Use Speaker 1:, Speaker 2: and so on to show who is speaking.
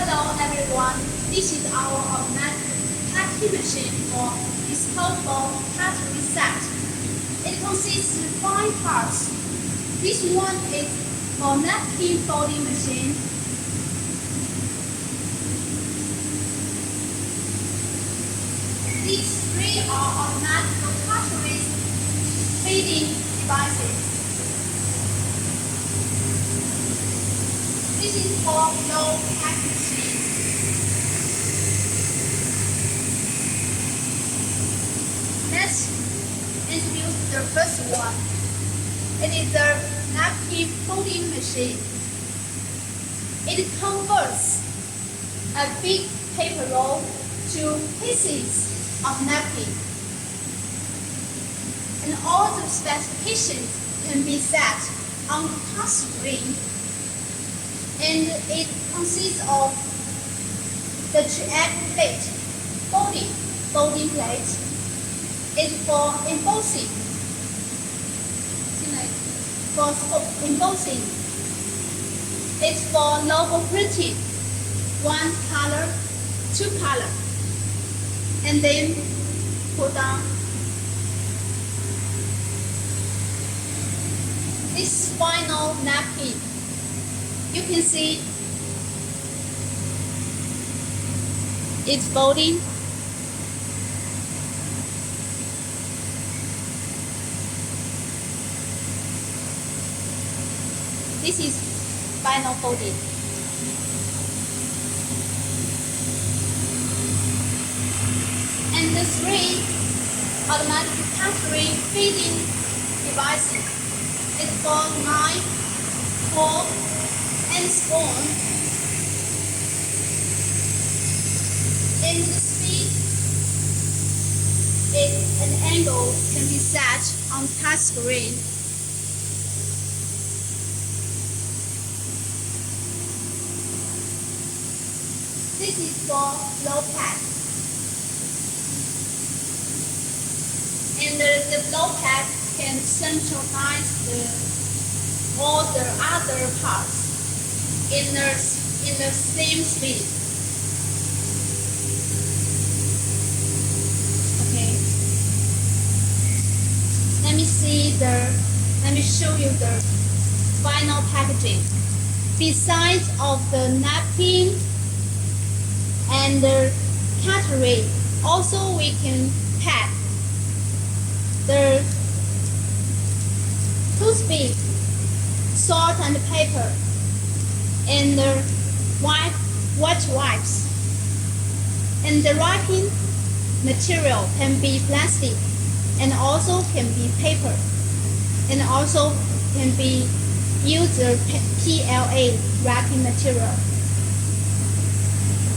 Speaker 1: Hello everyone, this is our automatic cutting machine for disposable cutlery set. It consists of 5 parts. This one is for napkin folding machine. These 3 are automatic cutlery feeding devices. This is for low pack machine. Let's introduce the first one. It is the napkin folding machine. It converts a big paper roll to pieces of napkin. And all the specifications can be set on the touch screen. And it consists of the triangle plate, folding plate. It's for embossing. For embossing. It's for logo printing. 1 color, 2 color. And then put down. This final napkin. You can see it's folding. This is final folding. And the 3 automatic cutlery feeding devices is for knife, fork, and spoon. And the speed and angle can be set on the touch screen. This is for blow pad. And the blow pad can centralize all the other parts in the same speed. Okay. Let me show you the final packaging. Besides of the napkin and the cutlery, also we can pack the toothpick, salt and paper, and the wet wipes. And the wrapping material can be plastic and also can be paper, and also can be used the PLA wrapping material.